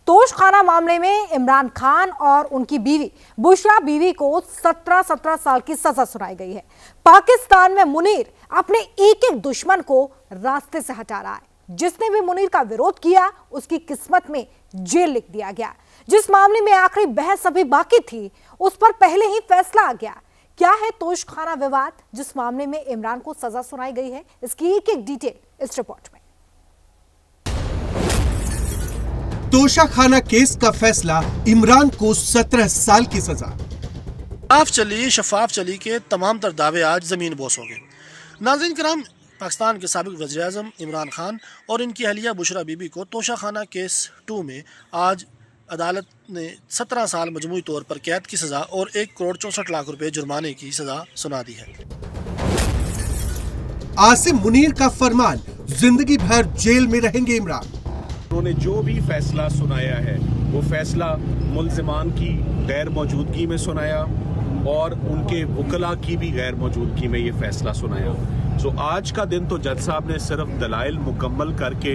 तोशखाना मामले में इमरान खान और उनकी बीवी बुशरा बीवी को 17 साल की सजा सुनाई गई है। पाकिस्तान में मुनीर अपने एक एक दुश्मन को रास्ते से हटा रहा है। जिसने भी मुनीर का विरोध किया उसकी किस्मत में जेल लिख दिया गया। जिस मामले में आखिरी बहस अभी बाकी थी उस पर पहले ही फैसला आ गया। क्या है तोशखाना विवाद जिस मामले में इमरान को सजा सुनाई गई है, इसकी एक एक डिटेल इस रिपोर्ट में। तोशाखाना केस का फैसला, इमरान को 17 साल की सजा। शफाफ चली के तमाम तर दावे आज ज़मीन बोस हो गए। नाज़रीन कराम, पाकिस्तान के साबिक़ वज़ीर-ए-आज़म इमरान खान और इनकी अहलिया बुशरा बीबी को तोशाखाना केस 2 में आज अदालत ने 17 साल मजमूई तौर पर कैद की सज़ा और 1 करोड़ 64 लाख रुपए जुर्माने की सज़ा सुना दी है। आसिम मुनीर का फरमान, जिंदगी भर जेल में रहेंगे इमरान। उन्होंने जो भी फैसला सुनाया है वो फैसला मुल्ज़िमान की गैर मौजूदगी में सुनाया और उनके वकला की भी गैर मौजूदगी में ये फैसला सुनाया। सो आज का दिन तो जज साहब ने सिर्फ दलाइल मुकम्मल करके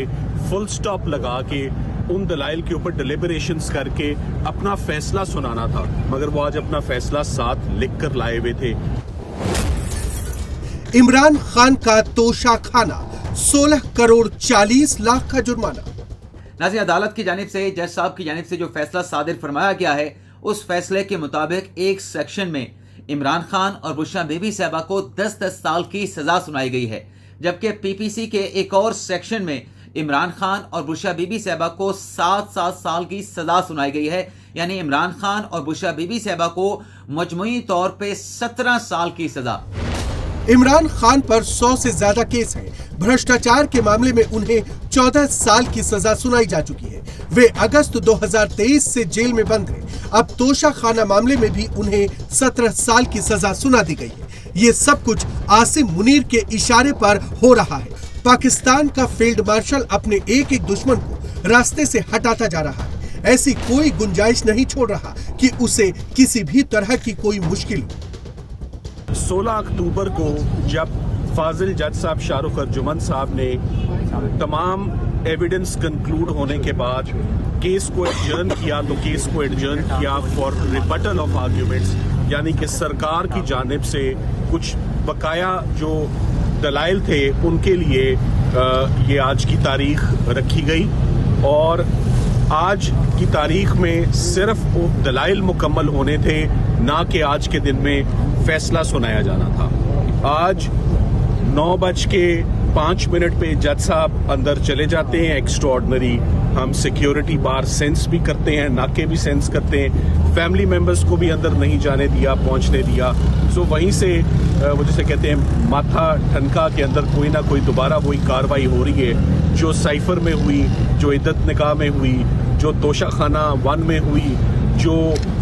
फुल स्टॉप लगा के उन दलाइल के ऊपर डिलिबरेशंस करके अपना फैसला सुनाना था, मगर वो आज अपना फैसला साथ लिख कर लाए हुए थे। इमरान खान का तोशाखाना, 16 करोड़ 40 लाख का जुर्माना। नाज़रीन, अदालत की जानिब से, जज साहब की जानिब से जो फैसला सादिर फरमाया गया है उस फैसले के मुताबिक एक सेक्शन में इमरान खान और बुशरा बीबी साहबा को 10-10 साल की सजा सुनाई गई है, जबकि पीपीसी के एक और सेक्शन में इमरान खान और बुशरा बीबी साहबा को 7-7 साल की सजा सुनाई गई है। यानी इमरान खान और बुशरा बीबी साहबा को मजमूई तौर पे 17 साल की सजा। इमरान खान पर 100 से ज्यादा केस हैं। भ्रष्टाचार के मामले में उन्हें 14 साल की सजा सुनाई जा चुकी है। वे अगस्त 2023 से जेल में बंद हैं। अब तोशाखाना मामले में भी उन्हें 17 साल की सजा सुना दी गई है। ये सब कुछ आसिम मुनीर के इशारे पर हो रहा है। पाकिस्तान का फील्ड मार्शल अपने एक एक दुश्मन को रास्ते से हटाता जा रहा है। ऐसी कोई गुंजाइश नहीं छोड़ रहा कि उसे किसी भी तरह की कोई मुश्किल हो। 16 अक्टूबर को जब फाजिल जज साहब शाहरुख अर्जुमन साहब ने तमाम एविडेंस कंक्लूड होने के बाद केस को एडजर्न किया, तो केस को एडजर्न किया फॉर रिबटल ऑफ आर्ग्यूमेंट्स, यानी कि सरकार की जानिब से कुछ बकाया जो दलाइल थे उनके लिए ये आज की तारीख रखी गई। और आज की तारीख में सिर्फ दलाइल मुकम्मल होने थे, ना कि आज के दिन में फैसला सुनाया जाना था। आज 9:05 पे जज साहब अंदर चले जाते हैं। एक्स्ट्राऑर्डिनरी हम सिक्योरिटी बार सेंस भी करते हैं, नाके भी सेंस करते हैं। फैमिली मेंबर्स को भी अंदर नहीं जाने दिया, पहुंचने दिया। सो वहीं से वो जैसे कहते हैं माथा ठनका के अंदर कोई ना कोई दोबारा वही कार्रवाई हो रही है जो साइफर में हुई, जो इद्दत निकाह में हुई, जो तोशाखाना 1 में हुई, जो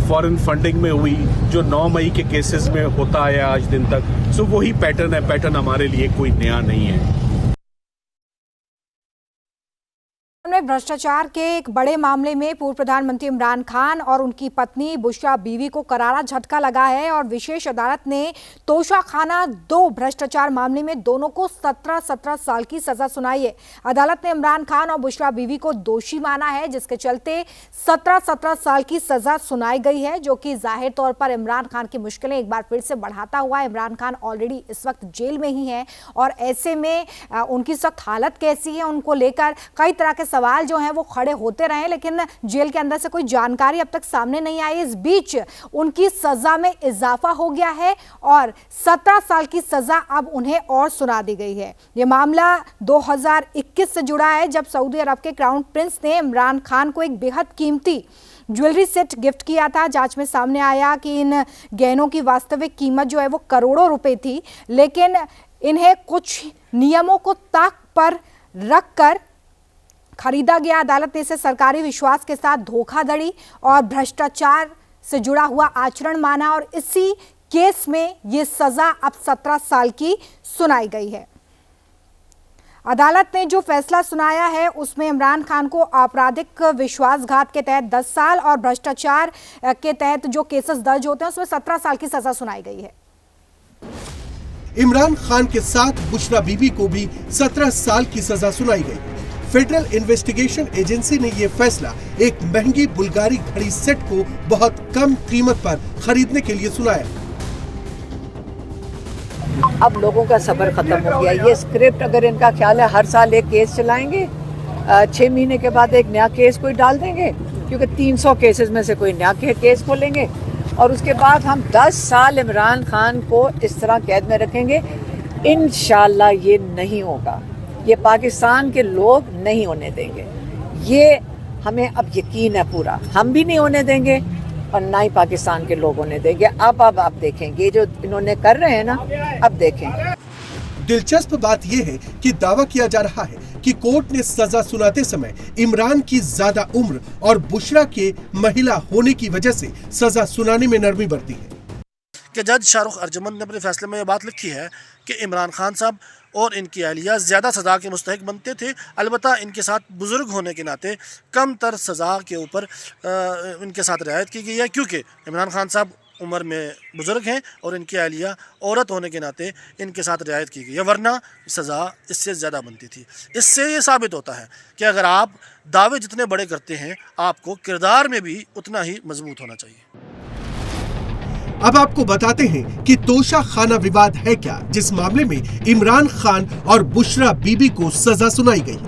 फॉरेन फंडिंग में हुई, जो 9 मई के केसेस में होता आया आज दिन तक। सो वही पैटर्न है। पैटर्न हमारे लिए कोई नया नहीं है। भ्रष्टाचार के एक बड़े मामले में पूर्व प्रधानमंत्री इमरान खान और उनकी पत्नी बुशरा बीवी को करारा झटका लगा है और विशेष अदालत ने तोशाखाना 2 भ्रष्टाचार मामले में दोनों को 17 साल की सजा सुनाई है। अदालत ने इमरान खान और बुशरा बीवी को दोषी माना है, जिसके चलते 17 साल की सजा सुनाई गई है, जो कि जाहिर तौर पर इमरान खान की मुश्किलें एक बार फिर से बढ़ाता हुआ। इमरान खान ऑलरेडी इस वक्त जेल में ही है और ऐसे में उनकी इस वक्त हालत कैसी है, उनको लेकर कई तरह के सवाल जो हैं वो खड़े होते रहे, लेकिन जेल के अंदर से कोई जानकारी अब तक सामने नहीं आई। इस बीच उनकी सजा में इजाफा हो गया है और 17 साल की सजा अब उन्हें और सुना दी गई है। यह मामला 2021 से जुड़ा है, जब सऊदी अरब के क्राउन प्रिंस ने इमरान खान को एक बेहद कीमती ज्वेलरी सेट गिफ्ट किया था। जांच में सामने आया कि इन गहनों की वास्तविक कीमत जो है वो करोड़ों रुपए थी, लेकिन इन्हें कुछ नियमों को ताक पर रखकर खरीदा गया। अदालत ने इसे सरकारी विश्वास के साथ धोखाधड़ी और भ्रष्टाचार से जुड़ा हुआ आचरण माना और इसी केस में यह सजा अब 17 साल की सुनाई गई है। अदालत ने जो फैसला सुनाया है उसमें इमरान खान को आपराधिक विश्वासघात के तहत 10 साल और भ्रष्टाचार के तहत जो केसेस दर्ज होते हैं उसमें 17 साल की सजा सुनाई गई है। इमरान खान के साथ बुशरा बीबी को भी 17 साल की सजा सुनाई गई। फेडरल इन्वेस्टिगेशन एजेंसी ने ये फैसला एक महंगी बुल्गारी घड़ी सेट को बहुत कम कीमत पर खरीदने के लिए सुनाया। अब लोगों का सब्र खत्म हो गया। ये स्क्रिप्ट अगर इनका ख्याल है हर साल एक केस चलाएंगे, 6 महीने के बाद एक नया केस कोई डाल देंगे, क्योंकि 300 केसेस में से कोई नया केस खोलेंगे और उसके बाद हम 10 साल इमरान खान को इस तरह कैद में रखेंगे। इंशाल्लाह ये नहीं होगा, ये पाकिस्तान के लोग नहीं होने देंगे। ये हमें अब यकीन है पूरा, हम भी नहीं होने देंगे और ना ही पाकिस्तान के लोग होने देंगे। अब आप देखेंगे जो इन्होंने कर रहे हैं ना, अब देखें। दिलचस्प बात यह है कि दावा किया जा रहा है कि कोर्ट ने सजा सुनाते समय इमरान की ज्यादा उम्र और बुशरा के महिला होने की वजह से सजा सुनाने में नरमी बरती है। कि जज शाहरुख अर्जुमंद ने अपने फैसले में ये बात लिखी है कि इमरान खान साहब और इनकी अहलिया ज़्यादा सज़ा के मुस्तहिक बनते थे, अलबत्ता इनके साथ बुज़ुर्ग होने के नाते कम तर सज़ा के ऊपर इनके साथ रियायत की गई है, क्योंकि इमरान खान साहब उम्र में बुज़ुर्ग हैं और इनकी अहलिया औरत होने के नाते इनके साथ रियायत की गई है, वरना सज़ा इससे ज़्यादा बनती थी। इससे ये साबित होता है कि अगर आप दावे जितने बड़े करते हैं, आपको किरदार में भी उतना ही मजबूत होना चाहिए। अब आपको बताते हैं कि तोशा खाना विवाद है क्या, जिस मामले में इमरान खान और बुशरा बीबी को सजा सुनाई गई।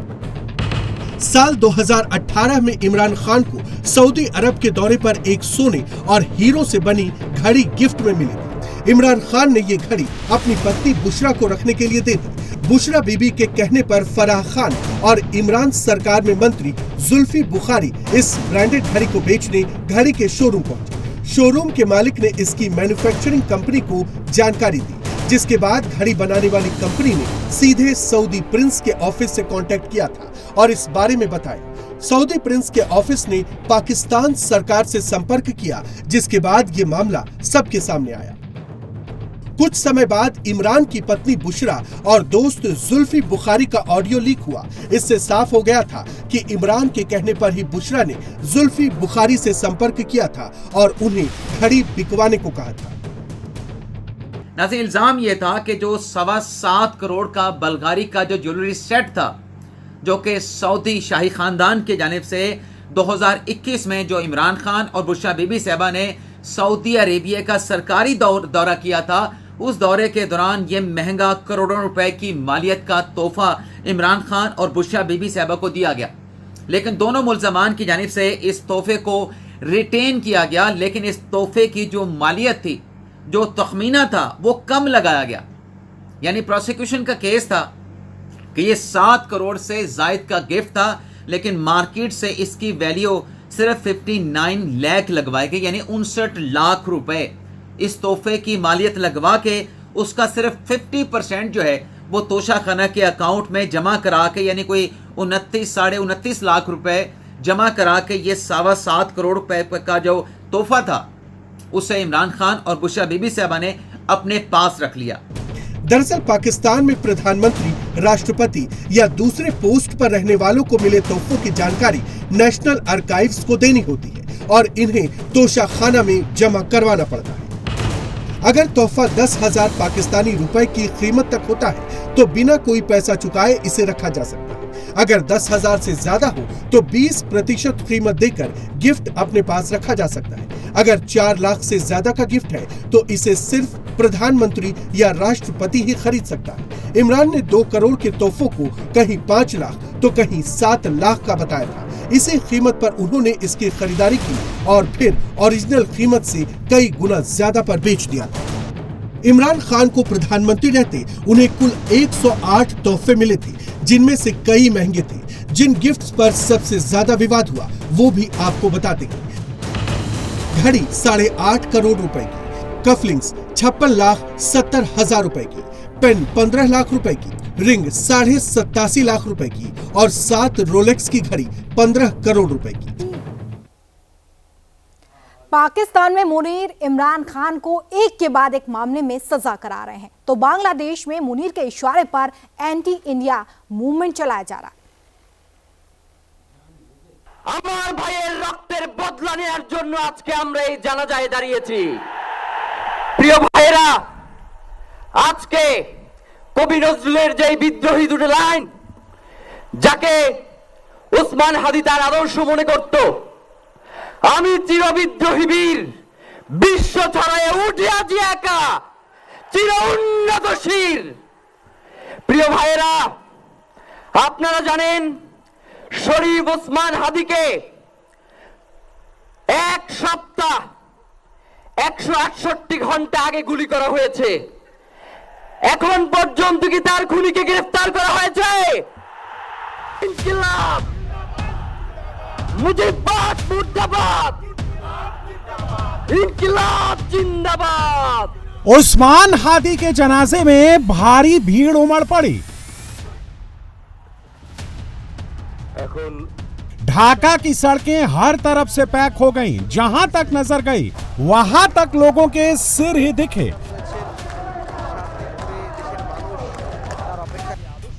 साल 2018 में इमरान खान को सऊदी अरब के दौरे पर एक सोने और हीरो से बनी घड़ी गिफ्ट में मिली। इमरान खान ने ये घड़ी अपनी पत्नी बुशरा को रखने के लिए दे दी। बुशरा बीबी के कहने पर फराह खान और इमरान सरकार में मंत्री जुल्फी बुखारी इस ब्रांडेड घड़ी को बेचने घड़ी के शोरूम पहुंचे। शोरूम के मालिक ने इसकी मैन्युफैक्चरिंग कंपनी को जानकारी दी, जिसके बाद घड़ी बनाने वाली कंपनी ने सीधे सऊदी प्रिंस के ऑफिस से कांटेक्ट किया था और इस बारे में बताया। सऊदी प्रिंस के ऑफिस ने पाकिस्तान सरकार से संपर्क किया, जिसके बाद ये मामला सबके सामने आया। कुछ समय बाद इमरान की पत्नी बुशरा और दोस्त जुल्फी बुखारी का ऑडियो लीक हुआ। इससे साफ हो गया था कि इमरान के कहने पर ही बुशरा ने जुल्फी बुखारी से संपर्क किया था और उन्हें घड़ी बिकवाने को कहा था। नाज़रीन, इल्जाम यह था कि जो 7.25 करोड़ का बल्गारी का जो ज्वेलरी सेट था, जो कि सऊदी शाही खानदान की जानिब से 2021 में जो इमरान खान और बुशरा बीबी साहबा ने सऊदी अरेबिया का सरकारी दौरा किया था, उस दौरे के दौरान ये महंगा करोड़ों रुपए की मालियत का तोहफा इमरान खान और बुशरा बीबी साहबा को दिया गया। लेकिन दोनों मुल्ज़मान की जानिब से इस तोहफे को रिटेन किया गया, लेकिन इस तोहफे की जो मालियत थी, जो तखमीना था, वो कम लगाया गया। यानी प्रोसिक्यूशन का केस था कि ये 7 करोड़ से जायद का गिफ्ट था, लेकिन मार्केट से इसकी वैल्यू सिर्फ 59 लाख लगवाए गए, यानी 59 लाख रुपए इस तोहफे की मालियत लगवा के उसका सिर्फ 50% जो है वो तोशा खाना के अकाउंट में जमा करा के, यानी कोई 29-29.5 लाख रुपए जमा करा के ये 7.25 करोड़ रुपए का जो तोहफा था, उसे इमरान खान और बुशरा बीबी साहबा ने अपने पास रख लिया। दरअसल पाकिस्तान में प्रधानमंत्री, राष्ट्रपति या दूसरे पोस्ट पर रहने वालों को मिले तोहफों की जानकारी नेशनल आर्काइव्स को देनी होती है और इन्हें तोशा खाना में जमा करवाना पड़ता है। अगर तोहफा 10,000 पाकिस्तानी रुपए की कीमत तक होता है तो बिना कोई पैसा चुकाए इसे रखा जा सकता है। अगर 10,000 से ज्यादा हो तो 20% कीमत देकर गिफ्ट अपने पास रखा जा सकता है। अगर 4 लाख से ज्यादा का गिफ्ट है तो इसे सिर्फ प्रधानमंत्री या राष्ट्रपति ही खरीद सकता है। इमरान ने 2 करोड़ के तोहफों को कहीं 5 लाख तो कहीं 7 लाख का बताया था। इसी कीमत पर उन्होंने इसकी खरीदारी की और फिर ओरिजिनल कीमत से कई गुना ज्यादा पर बेच दिया था। इमरान खान को प्रधानमंत्री रहते उन्हें कुल 108 तोहफे मिले थे, जिनमें से कई महंगे थे। जिन गिफ्ट्स पर सबसे ज्यादा विवाद हुआ वो भी आपको बता देंगे। घड़ी 8.5 करोड़ रुपए की, कफलिंग्स 56,70,000 रुपए की, पेन 15 लाख रुपए की, रिंग 87.5 लाख रुपए की और 7 रोलेक्स की घड़ी 15 करोड़ रुपए की। पाकिस्तान में मुनीर इमरान खान को एक के बाद एक मामले में सजा करा रहे हैं, तो बांग्लादेश में मुनीर के इशारे पर एंटी इंडिया मूवमेंट चलाया जा रहा है। আমার ভাইয়ের রক্তের বদলা নেওয়ার জন্য আজকে আমরা এই জানাজায় দাঁড়িয়েছি। প্রিয় ভাইরা, আজকে কবি নজরুলের যে বিদ্রোহী দুটো লাইন, যাকে উসমান হাদি তার আদর্শ মনে করত, আমি চিরবিদ্রোহী বীর, বিশ্ব ছড়ায় উঠে আজি একা, চির উন্নতশীল। প্রিয় ভাইয়েরা, আপনারা জানেন শরীফ ওসমান হাদিকে এক সপ্তাহ 168 ঘন্টা আগে গুলি করা হয়েছে। এখন পর্যন্ত কি তার খুনিকে গ্রেফতার করা হয়েছে? ইনকিলাব মুজিবাদ মুর্দাবাদ, ইনকিলাব जिंदाबाद। उस्मान हादी के जनाजे में भारी भीड़ उमड़ पड़ी। ढाका की सड़कें हर तरफ से पैक हो गईं। जहां तक नजर गई वहां तक लोगों के सिर ही दिखे।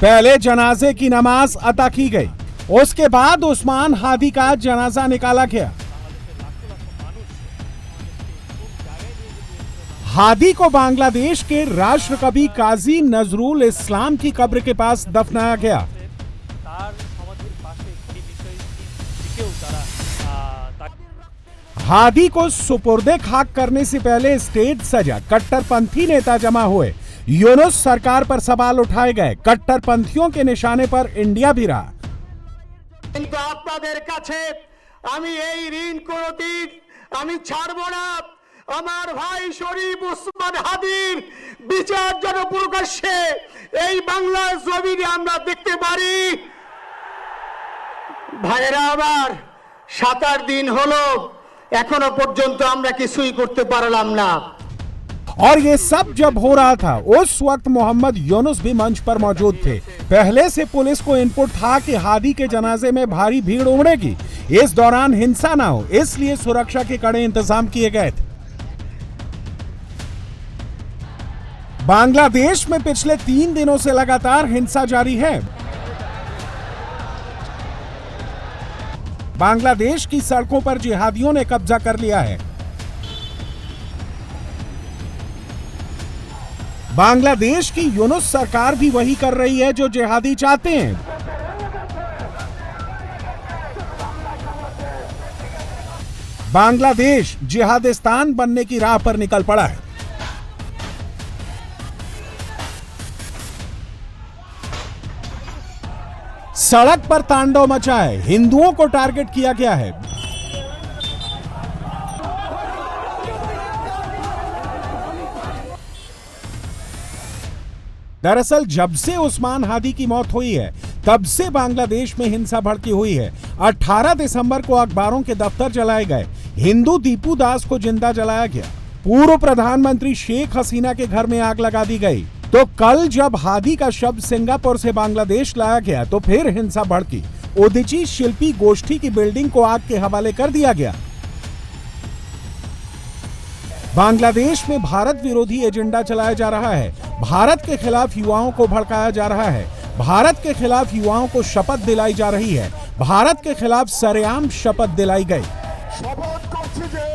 पहले जनाजे की नमाज अता की गई, उसके बाद उस्मान हादी का जनाजा निकाला गया। हादी को बांग्लादेश के राष्ट्रकवि काजी नजरुल इस्लाम की कब्र के पास दफनाया गया। हादी को सुपुर्दे खाक करने से पहले स्टेज सजा, कट्टरपंथी नेता जमा हुए। यूनुस सरकार पर सवाल उठाए गए। कट्टरपंथियों के निशाने पर इंडिया भी रहा। কিন্তু আপনাদের কাছে আমি এই ঋণ কোনদিন আমি ছাড়ব না। আমার ভাই শরীফ ওসমান হাদির বিচার যেন প্রকাশ্যে এই বাংলার জমিনে আমরা দেখতে পারি। ভাইরা আমার 7-8 দিন হলো এখনো পর্যন্ত আমরা কিছুই করতে পারলাম না। और ये सब जब हो रहा था उस वक्त मोहम्मद यूनुस भी मंच पर मौजूद थे। पहले से पुलिस को इनपुट था कि हादी के जनाजे में भारी भीड़ उमड़ेगी, इस दौरान हिंसा ना हो, इसलिए सुरक्षा के कड़े इंतजाम किए गए थे। बांग्लादेश में पिछले 3 दिनों से लगातार हिंसा जारी है। बांग्लादेश की सड़कों पर जिहादियों ने कब्जा कर लिया है। बांग्लादेश की यूनुस सरकार भी वही कर रही है जो जिहादी चाहते हैं। बांग्लादेश जिहादिस्तान बनने की राह पर निकल पड़ा है। सड़क पर तांडव मचा है, हिंदुओं को टारगेट किया गया है। दरअसल जब से उस्मान हादी की मौत हुई है तब से बांग्लादेश में हिंसा भड़की हुई है। 18 दिसंबर को अखबारों के दफ्तर जलाए गए, हिंदू दीपू दास को जिंदा जलाया गया, पूर्व प्रधानमंत्री शेख हसीना के घर में आग लगा दी गई। तो कल जब हादी का शव सिंगापुर से बांग्लादेश लाया गया तो फिर हिंसा भड़की। उदीची शिल्पी गोष्ठी की बिल्डिंग को आग के हवाले कर दिया गया। बांग्लादेश में भारत विरोधी एजेंडा चलाया जा रहा है। भारत के खिलाफ युवाओं को भड़काया जा रहा है। भारत के खिलाफ युवाओं को शपथ दिलाई जा रही है। भारत के खिलाफ सरेआम शपथ दिलाई गई। শপথ করছি যে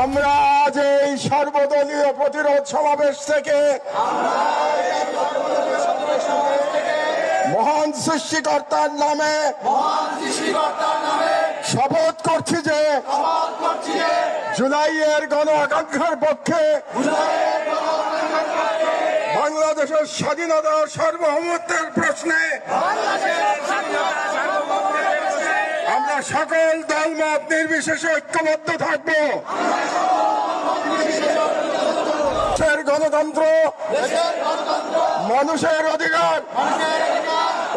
আমরা আজ এই সর্বদলীয় প্রতিরোধ সমাবেশ থেকে মহান সৃষ্টিকর্তার নামে শপথ করছি যে জুলাইয়ের গণ আকাঙ্ক্ষার পক্ষে বাংলাদেশের স্বাধীনতা ও সার্বভৌমত্বের প্রশ্নে আমরা সকল দলমত নির্বিশেষে ঐক্যবদ্ধ থাকব। দেশের গণতন্ত্র, মানুষের অধিকার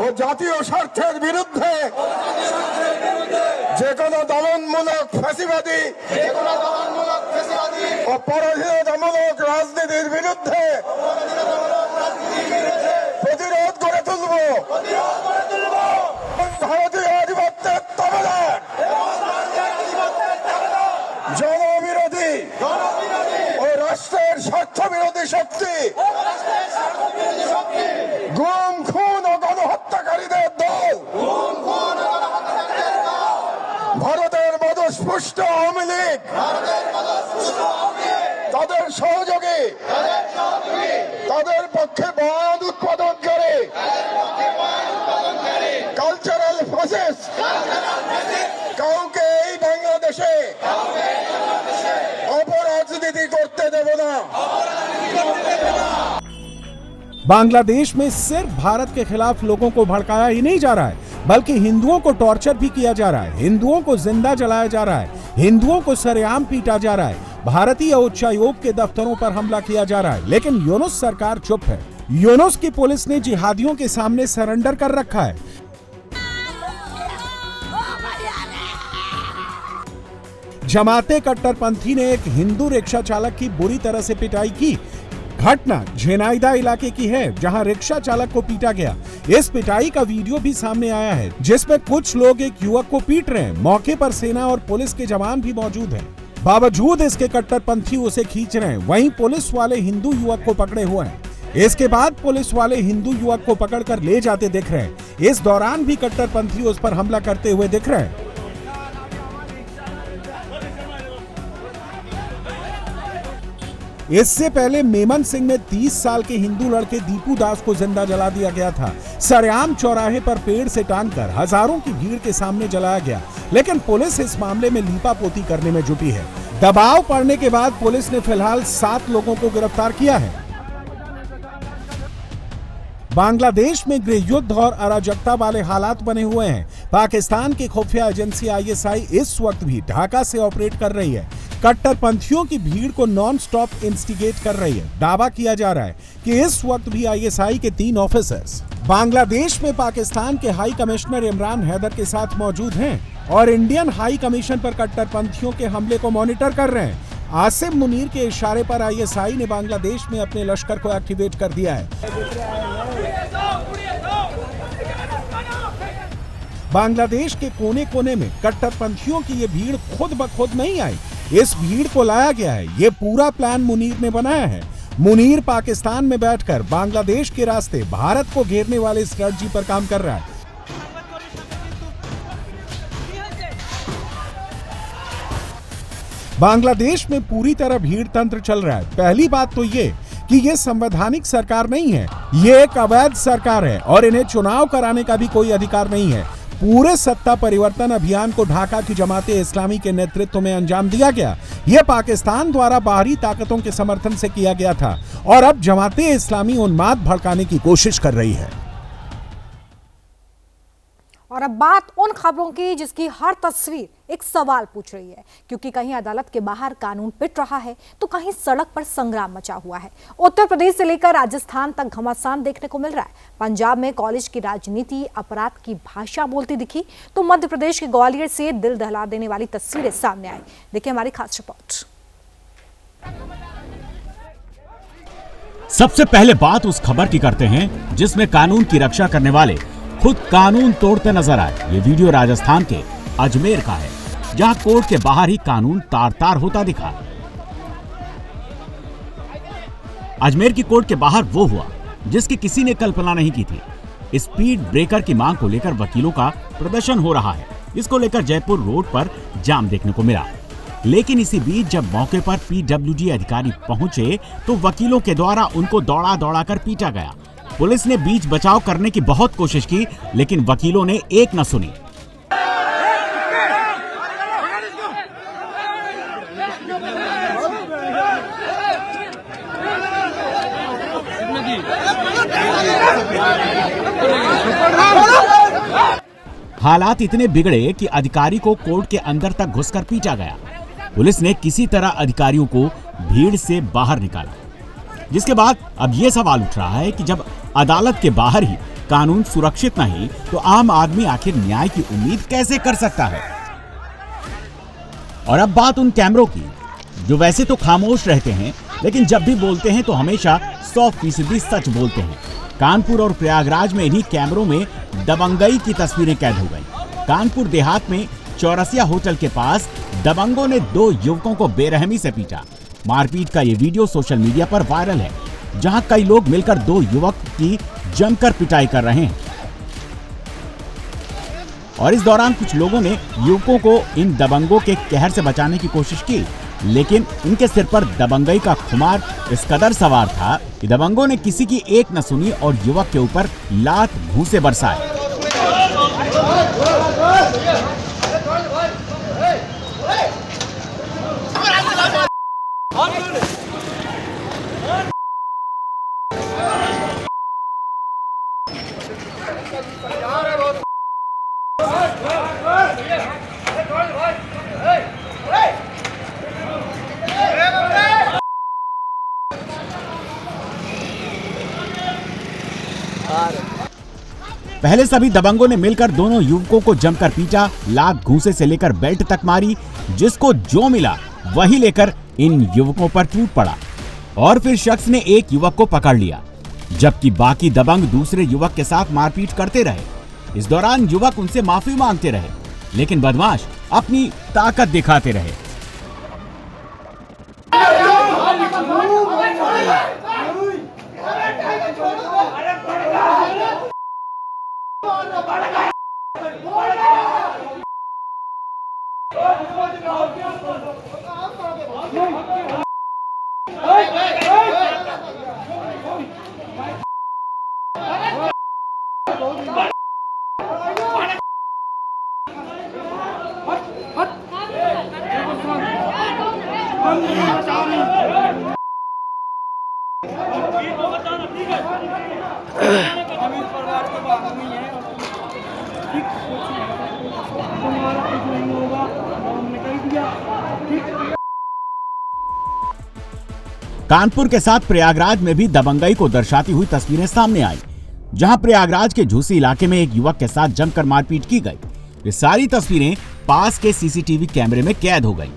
ও জাতীয় স্বার্থের বিরুদ্ধে যে কোনো দমনমূলক ফ্যাসিবাদী ও পরাধীনতামূলক রাজনীতির বিরুদ্ধে প্রতিরোধ করে তুলব। ভারতীয় আধিপত্যের তবলার জনবিরোধী ও রাষ্ট্রের স্বার্থ বিরোধী শক্তি, গুম খুন ও গণহত্যাকারীদের দল, ভারতের মদস্পুষ্ট আওয়ামী লীগ, তাদের সহযোগী, তাদের পক্ষে বয়ান উৎপাদন করে কালচারাল ফ্যাসিস্ট দেশে অপরাজনীতি করতে দেব না। बांग्लादेश में सिर्फ भारत के खिलाफ लोगों को भड़काया ही नहीं जा रहा है, बल्कि हिंदुओं को टॉर्चर भी किया जा रहा है, हिंदुओं को जिंदा जलाया जा रहा है, हिंदुओं को सरेआम पीटा जा रहा है, भारतीय उच्चायोग के दफ्तरों पर हमला किया जा रहा है। लेकिन यूनुस सरकार चुप है। यूनुस की पुलिस ने जिहादियों के सामने सरेंडर कर रखा है। जमाते कट्टरपंथी ने एक हिंदू रिक्शा चालक की बुरी तरह से पिटाई की। घटना झेनाइदा इलाके की है, जहां रिक्शा चालक को पीटा गया। इस पिटाई का वीडियो भी सामने आया है, जिसमें कुछ लोग एक युवक को पीट रहे हैं। मौके पर सेना और पुलिस के जवान भी मौजूद हैं। बावजूद इसके कट्टरपंथी उसे खींच रहे हैं। वहीं पुलिस वाले हिंदू युवक को पकड़े हुए हैं। इसके बाद पुलिस वाले हिंदू युवक को पकड़कर ले जाते दिख रहे हैं। इस दौरान भी कट्टरपंथी उस पर हमला करते हुए दिख रहे हैं। इससे पहले मेमन सिंह में 30 साल के हिंदू लड़के दीपू दास को जिंदा जला दिया गया था। सरेआम चौराहे पर पेड़ से टांगकर हजारों की भीड़ के सामने जलाया गया। लेकिन पुलिस इस मामले में लीपापोती करने में जुटी है। दबाव पड़ने के बाद पुलिस ने फिलहाल 7 लोगों को गिरफ्तार किया है। बांग्लादेश में गृह युद्ध और अराजकता वाले हालात बने हुए हैं। पाकिस्तान की खुफिया एजेंसी ISI इस वक्त भी ढाका से ऑपरेट कर रही है। कट्टरपंथियों की भीड़ को नॉन स्टॉप इंस्टिगेट कर रही है। दावा किया जा रहा है कि इस वक्त भी ISI के 3 ऑफिसर्स बांग्लादेश में पाकिस्तान के हाई कमिश्नर इमरान हैदर के साथ मौजूद हैं और इंडियन हाई कमीशन पर कट्टरपंथियों के हमले को मॉनिटर कर रहे हैं। आसिम मुनीर के इशारे पर ISI ने बांग्लादेश में अपने लश्कर को एक्टिवेट कर दिया है। बांग्लादेश के कोने कोने में कट्टरपंथियों की ये भीड़ खुद ब खुद नहीं आई। इस भीड़ को लाया गया है। ये पूरा प्लान मुनीर ने बनाया है। मुनीर पाकिस्तान में बैठकर बांग्लादेश के रास्ते भारत को घेरने वाले स्ट्रेटजी पर काम कर रहा है। बांग्लादेश में पूरी तरह भीड़ तंत्र चल रहा है। पहली बात तो ये कि ये संवैधानिक सरकार नहीं है, ये एक अवैध सरकार है और इन्हें चुनाव कराने का भी कोई अधिकार नहीं है। पूरे सत्ता परिवर्तन अभियान को ढाका की जमाते इस्लामी के नेतृत्व में अंजाम दिया गया। यह पाकिस्तान द्वारा बाहरी ताकतों के समर्थन से किया गया था और अब जमाते इस्लामी उन्माद भड़काने की कोशिश कर रही है। और अब बात उन खबरों की जिसकी हर तस्वीर एक सवाल पूछ रही है, क्योंकि कहीं अदालत के बाहर कानून पिट रहा है तो कहीं सड़क पर संग्राम मचा हुआ है। उत्तर प्रदेश से लेकर राजस्थान तक घमासान देखने को मिल रहा है। पंजाब में कॉलेज की राजनीति अपराध की भाषा बोलती दिखी तो मध्य प्रदेश के ग्वालियर से दिल दहला देने वाली तस्वीरें सामने आई। देखिए हमारी खास रिपोर्ट। सबसे पहले बात उस खबर की करते हैं जिसमें कानून की रक्षा करने वाले खुद कानून तोड़ते नजर आए। ये वीडियो राजस्थान के अजमेर का है, जहां कोर्ट के बाहर ही कानून तार तार होता दिखा। अजमेर की कोर्ट के बाहर वो हुआ जिसकी किसी ने कल्पना नहीं की थी। स्पीड ब्रेकर की मांग को लेकर वकीलों का प्रदर्शन हो रहा है। इसको लेकर जयपुर रोड पर जाम देखने को मिला। लेकिन इसी बीच जब मौके पर PWD अधिकारी पहुंचे तो वकीलों के द्वारा उनको दौड़ा दौड़ा कर पीटा गया। पुलिस ने बीच बचाव करने की बहुत कोशिश की, लेकिन वकीलों ने एक न सुनी। हालात इतने बिगड़े कि अधिकारी को कोर्ट के अंदर तक घुसकर पीटा गया। पुलिस ने किसी तरह अधिकारियों को भीड़ से बाहर निकाला, जिसके बाद अब यह सवाल उठ रहा है कि जब अदालत के बाहर ही कानून सुरक्षित नहीं तो आम आदमी आखिर न्याय की उम्मीद कैसे कर सकता है। और अब बात उन कैमरों की जो वैसे तो खामोश रहते हैं, लेकिन जब भी बोलते हैं तो हमेशा 100% सच बोलते हैं। कानपुर और प्रयागराज में इन्हीं कैमरों में दबंगई की तस्वीरें कैद हो गई। कानपुर देहात में चौरसिया होटल के पास दबंगों ने 2 युवकों को बेरहमी से पीटा। मारपीट का ये वीडियो सोशल मीडिया पर वायरल है, जहां कई लोग मिलकर 2 युवक की जमकर पिटाई कर रहे हैं। और इस दौरान कुछ लोगों ने युवकों को इन दबंगों के कहर से बचाने की कोशिश की, लेकिन उनके सिर पर दबंगई का खुमार इस कदर सवार था कि दबंगों ने किसी की एक न सुनी और युवक के ऊपर लात घूंसे बरसाए। पहले सभी दबंगों ने मिलकर दोनों युवकों को जमकर पीटा, लात घूंसे से लेकर बेल्ट तक मारी। जिसको जो मिला वही लेकर इन युवकों पर टूट पड़ा और फिर शख्स ने एक युवक को पकड़ लिया, जबकि बाकी दबंग दूसरे युवक के साथ मारपीट करते रहे। इस दौरान युवक उनसे माफी मांगते रहे, लेकिन बदमाश अपनी ताकत दिखाते रहे। कानपुर के साथ प्रयागराज में भी दबंगई को दर्शाती हुई तस्वीरें सामने आई, जहां प्रयागराज के झूसी इलाके में एक युवक के साथ जमकर मारपीट की गई। ये सारी तस्वीरें पास के सीसीटीवी कैमरे में कैद हो गई।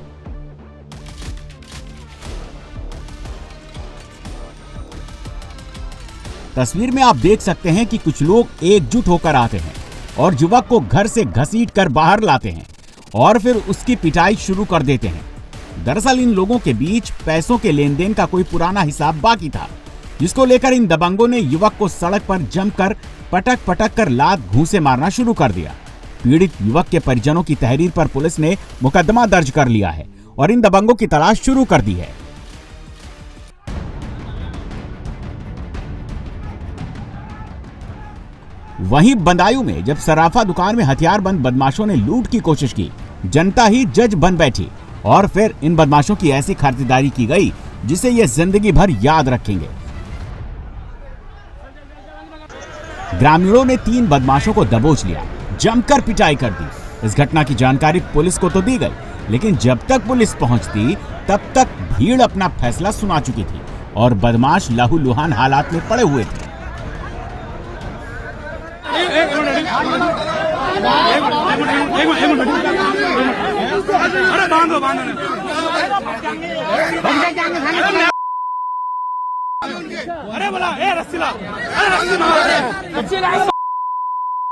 तस्वीर में आप देख सकते हैं कि कुछ लोग एकजुट होकर आते हैं और युवक को घर से घसीटकर बाहर लाते हैं और फिर उसकी पिटाई शुरू कर देते हैं। दरअसल इन लोगों के बीच पैसों के लेन देन का कोई पुराना हिसाब बाकी था, जिसको लेकर इन दबंगों ने युवक को सड़क पर जमकर पटक पटक कर लात घूंसे मारना शुरू कर दिया। पीड़ित युवक के परिजनों की तहरीर पर पुलिस ने मुकदमा दर्ज कर लिया है और इन दबंगों की तलाश शुरू कर दी है। वहीं बदायूं में जब सराफा दुकान में हथियारबंद बदमाशों ने लूट की कोशिश की, जनता ही जज बन बैठी और फिर इन बदमाशों की ऐसी खातिरदारी की गई जिसे ये जिंदगी भर याद रखेंगे। ग्रामीणों ने 3 बदमाशों को दबोच लिया, जमकर पिटाई कर दी। इस घटना की जानकारी पुलिस को तो दी गई, लेकिन जब तक पुलिस पहुंचती तब तक भीड़ अपना फैसला सुना चुकी थी और बदमाश लहूलुहान हालात में पड़े हुए थे। अरे बोला ए रस्सी ला, अरे रस्सी मार, रस्सी ला,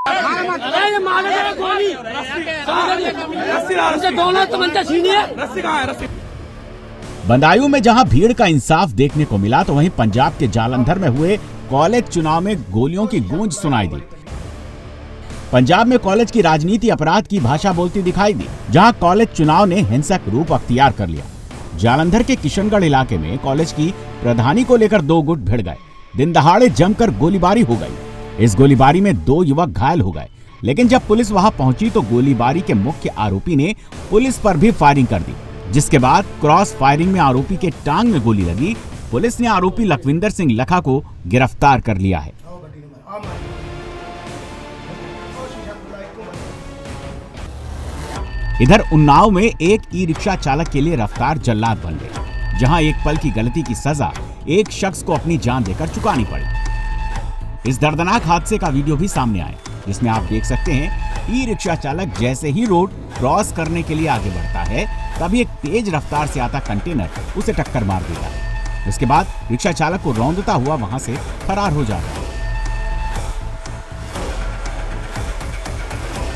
अरे मार दे गोली, रस्सी ला, रस्सी दोनों तमंचा छीनिए, रस्सी कहाँ है रस्सी। बदायूं में जहां भीड़ का इंसाफ देखने को मिला तो वहीं पंजाब के जालंधर में हुए कॉलेज चुनाव में गोलियों की गूंज सुनाई दी। पंजाब में कॉलेज की राजनीति अपराध की भाषा बोलती दिखाई दी, जहां कॉलेज चुनाव ने हिंसक रूप अख्तियार कर लिया। जालंधर के किशनगढ़ इलाके में कॉलेज की प्रधानी को लेकर 2 गुट भिड़ गए। दिन दहाड़े जमकर गोलीबारी हो गई। इस गोलीबारी में 2 युवक घायल हो गए, लेकिन जब पुलिस वहां पहुंची तो गोलीबारी के मुख्य आरोपी ने पुलिस पर भी फायरिंग कर दी, जिसके बाद क्रॉस फायरिंग में आरोपी के टांग में गोली लगी। पुलिस ने आरोपी लखविंदर सिंह लखा को गिरफ्तार कर लिया है। इधर उन्नाव में एक ई रिक्शा चालक के लिए रफ्तार जल्लाद बन गई, जहां एक पल की गलती की सजा एक शख्स को अपनी जान देकर चुकानी पड़ी। इस दर्दनाक हादसे का वीडियो भी सामने आया, जिसमें आप देख सकते हैं ई रिक्शा चालक जैसे ही रोड क्रॉस करने के लिए आगे बढ़ता है, तभी एक तेज रफ्तार से आता कंटेनर उसे टक्कर मार देता है। उसके बाद रिक्शा चालक को रौंदता हुआ वहां से फरार हो जाता है।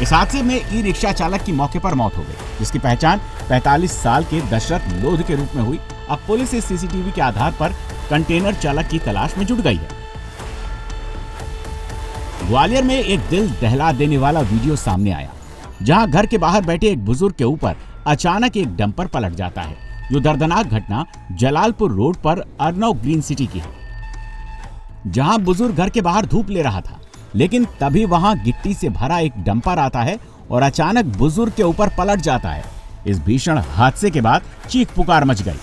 इस हादसे में ई रिक्शा चालक की मौके पर मौत हो गई, जिसकी पहचान 45 साल के दशरथ लोध के रूप में हुई। अब पुलिस इस सीसीटीवी के आधार पर कंटेनर चालक की तलाश में जुट गई है। ग्वालियर में एक दिल दहला देने वाला वीडियो सामने आया, जहां घर के बाहर बैठे एक बुजुर्ग के ऊपर अचानक एक डंपर पलट जाता है। जो दर्दनाक घटना जलालपुर रोड पर अर्नव ग्रीन सिटी की है, जहां बुजुर्ग घर के बाहर धूप ले रहा था, लेकिन तभी वहां गिट्टी से भरा एक डंपर आता है और अचानक बुजुर्ग के ऊपर पलट जाता है। इस भीषण हादसे के बाद चीख पुकार मच गई।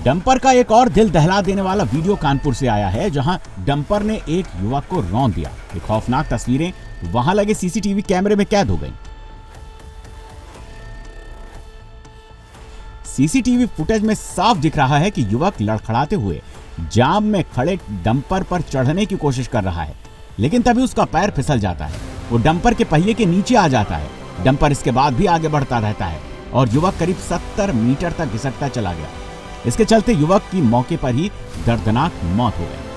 डंपर का एक और दिल दहला देने वाला वीडियो कानपुर से आया है, जहां डंपर ने एक युवक को रौंद दिया। ये खौफनाक तस्वीरें वहां लगे सीसीटीवी कैमरे में कैद हो गई। सीसीटीवी फुटेज में साफ दिख रहा है कि युवक लड़खड़ाते हुए जाम में खड़े डंपर पर चढ़ने की कोशिश कर रहा है, लेकिन तभी उसका पैर फिसल जाता है। वो डंपर के पहिए के नीचे आ जाता है। डंपर इसके बाद भी आगे बढ़ता रहता है और युवक करीब 70 मीटर तक घिसकता चला गया। इसके चलते युवक की मौके पर ही दर्दनाक मौत हो गई।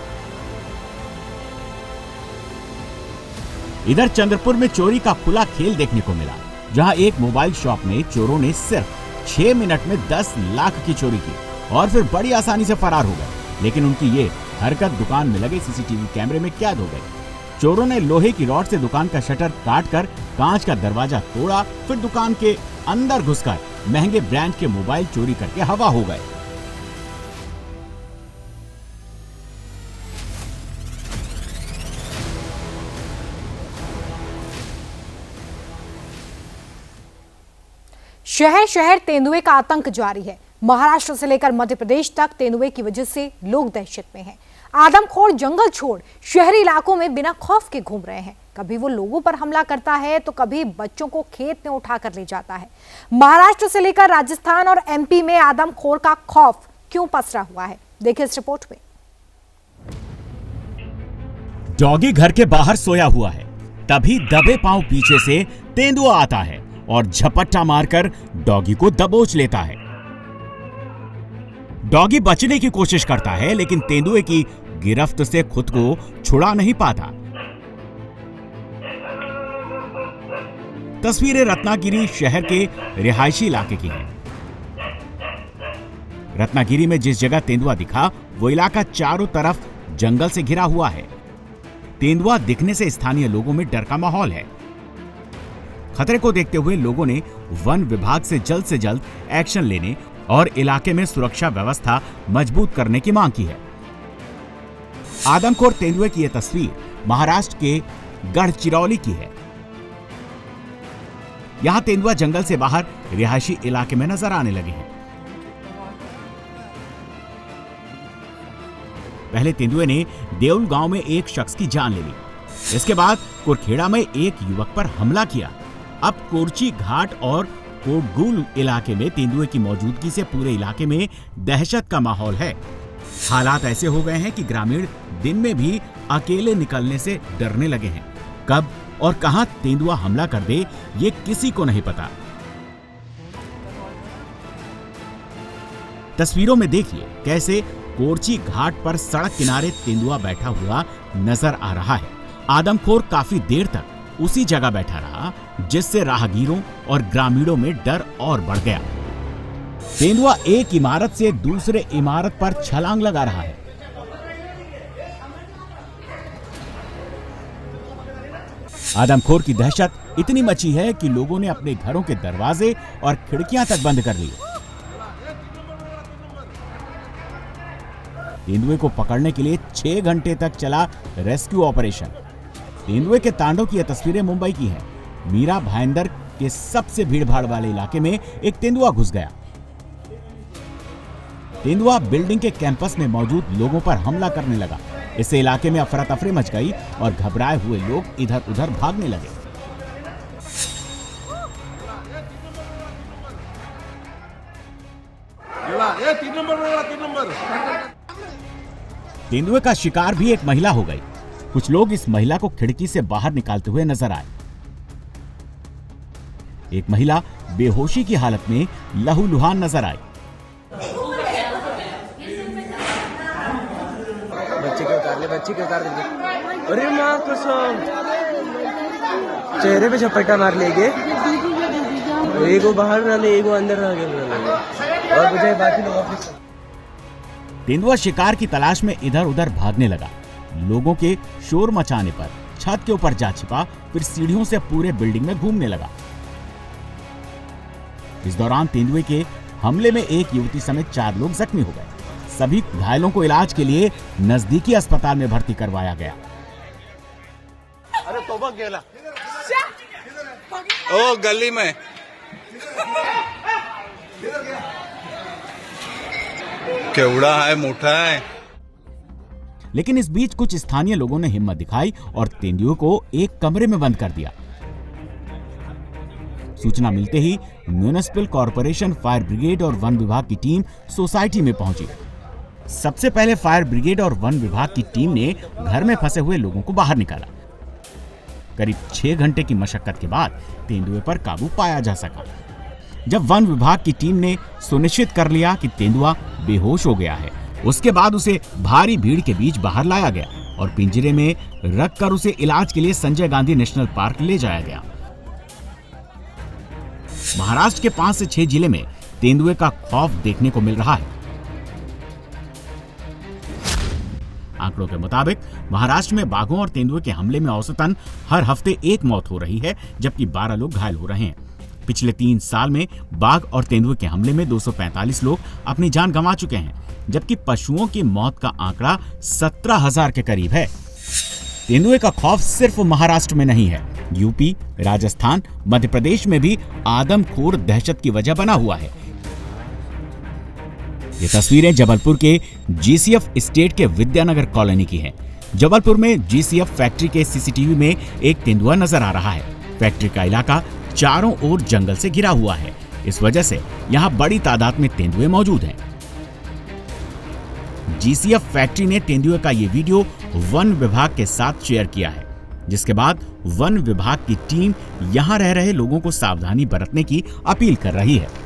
इधर चंद्रपुर में चोरी का खुला खेल देखने को मिला, जहां एक मोबाइल शॉप में चोरों ने सिर्फ 6 मिनट में 10 लाख की चोरी की और फिर बड़ी आसानी से फरार हो गए। लेकिन उनकी ये हरकत दुकान में लगे सीसीटीवी कैमरे में कैद हो गई। चोरों ने लोहे की रॉड से दुकान का शटर काटकर कांच का दरवाजा तोड़ा, फिर दुकान के अंदर घुसकर महंगे ब्रांड के मोबाइल चोरी करके हवा हो गए। शहर शहर तेंदुए का आतंक जारी है। महाराष्ट्र से लेकर मध्य प्रदेश तक तेंदुए की वजह से लोग दहशत में हैं। आदमखोर जंगल छोड़ शहरी इलाकों में बिना खौफ के घूम रहे हैं। कभी वो लोगों पर हमला करता है तो कभी बच्चों को खेत में उठाकर ले जाता है। महाराष्ट्र से लेकर राजस्थान और एमपी में आदमखोर का खौफ क्यों पसरा हुआ है, देखिए इस रिपोर्ट में। डॉगी घर के बाहर सोया हुआ है, तभी दबे पांव पीछे से तेंदुआ आता है और झपट्टा मारकर डॉगी को दबोच लेता है। डॉगी बचने की कोशिश करता है, लेकिन तेंदुए की गिरफ्त से खुद को छुड़ा नहीं पाता। तस्वीरें रत्नागिरी शहर के रिहायशी इलाके की हैं। रत्नागिरी में जिस जगह तेंदुआ दिखा, वो इलाका चारों तरफ जंगल से घिरा हुआ है। तेंदुआ दिखने से स्थानीय लोगों में डर का माहौल है। खतरे को देखते हुए लोगों ने वन विभाग से जल्द एक्शन लेने और इलाके में सुरक्षा व्यवस्था मजबूत करने की मांग की है। आदमखोर तेंदुए की यह तस्वीर महाराष्ट्र के गढ़चिरौली की है। यहां तेंदुआ जंगल से बाहर रिहायशी इलाके में नजर आने लगे हैं। पहले तेंदुए ने देउल गांव में एक शख्स की जान ले ली। इसके बाद कुरखेड़ा में एक युवक पर हमला किया। अब कोरची घाट और कोटगुल इलाके में तेंदुए की मौजूदगी से पूरे इलाके में दहशत का माहौल है। हालात ऐसे हो गए हैं कि ग्रामीण दिन में भी अकेले निकलने से डरने लगे हैं। कब और कहां तेंदुआ हमला कर दे, ये किसी को नहीं पता। तस्वीरों में देखिए कैसे कोरची घाट पर सड़क किनारे तेंदुआ बैठा हुआ नजर आ रहा है। आदमखोर काफी देर तक उसी जगह बैठा रहा, जिससे राहगीरों और ग्रामीणों में डर और बढ़ गया। तेंदुआ एक इमारत से दूसरे इमारत पर छलांग लगा रहा है। आदमखोर की दहशत इतनी मची है कि लोगों ने अपने घरों के दरवाजे और खिड़कियां तक बंद कर लिए। तेंदुए को पकड़ने के लिए 6 घंटे तक चला रेस्क्यू ऑपरेशन। तेंदुए के तांडव की यह तस्वीरें मुंबई की हैं। मीरा भाईंदर के सबसे भीड़भाड़ वाले इलाके में एक तेंदुआ घुस गया। तेंदुआ बिल्डिंग के कैंपस में मौजूद लोगों पर हमला करने लगा। इससे इलाके में अफरा तफरी मच गई और घबराए हुए लोग इधर उधर भागने लगे। तेंदुए का शिकार भी एक महिला हो गई। कुछ लोग इस महिला को खिड़की से बाहर निकालते हुए नजर आए। एक महिला बेहोशी की हालत में लहूलुहान नजर आई। बच्ची के उतार देंगे। अरे माँ कसम, चेहरे पे झपट्टा मार लेंगे। एगो बाहर ना ले, एगो अंदर ना ले और मुझे बाकी लोग ऑफिस। तेंदुआ शिकार की तलाश में इधर उधर भागने लगा। लोगों के शोर मचाने पर छत के ऊपर जा छिपा, फिर सीढ़ियों से पूरे बिल्डिंग में घूमने लगा। इस दौरान तेंदुए के हमले में एक युवती समेत 4 लोग जख्मी हो गए। सभी घायलों को इलाज के लिए नजदीकी अस्पताल में भर्ती करवाया गया। अरे तोबा गेला ओ गली में केवड़ा है, मोटा है। लेकिन इस बीच कुछ स्थानीय लोगों ने हिम्मत दिखाई और तेंदुए को एक कमरे में बंद कर दिया। सूचना मिलते ही म्युनिसिपल कॉर्पोरेशन, फायर ब्रिगेड और वन विभाग की टीम सोसाइटी में पहुंची। सबसे पहले फायर ब्रिगेड और वन विभाग की टीम ने घर में फंसे हुए लोगों को बाहर निकाला। करीब 6 घंटे की मशक्कत के बाद तेंदुए पर काबू पाया जा सका। जब वन विभाग की टीम ने सुनिश्चित कर लिया कि तेंदुआ बेहोश हो गया है, उसके बाद उसे भारी भीड़ के बीच बाहर लाया गया और पिंजरे में रखकर उसे इलाज के लिए संजय गांधी नेशनल पार्क ले जाया गया। महाराष्ट्र के 5 से 6 जिले में तेंदुए का खौफ देखने को मिल रहा है। आंकड़ों के मुताबिक महाराष्ट्र में बाघों और तेंदुए के हमले में औसतन हर हफ्ते 1 मौत हो रही है, जबकि 12 लोग घायल हो रहे हैं। पिछले 3 साल में बाघ और तेंदुए के हमले में 245 लोग अपनी जान गंवा चुके हैं, जबकि पशुओं की मौत का आंकड़ा 17,000 के करीब है। तेंदुए का खौफ सिर्फ महाराष्ट्र में नहीं है, यूपी, राजस्थान, मध्य प्रदेश में भी आदमखोर दहशत की वजह बना हुआ है। ये तस्वीरें जबलपुर के जीसीएफ एस्टेट के विद्यानगर कॉलोनी की हैं। जबलपुर में जीसीएफ फैक्ट्री के सीसीटीवी में एक तेंदुआ नजर आ रहा है। फैक्ट्री का इलाका चारों ओर जंगल से घिरा हुआ है, इस वजह से यहाँ बड़ी तादाद में तेंदुए मौजूद हैं। जीसीएफ फैक्ट्री ने तेंदुए का ये वीडियो वन विभाग के साथ शेयर किया है, जिसके बाद वन विभाग की टीम यहां रह रहे लोगों को सावधानी बरतने की अपील कर रही है।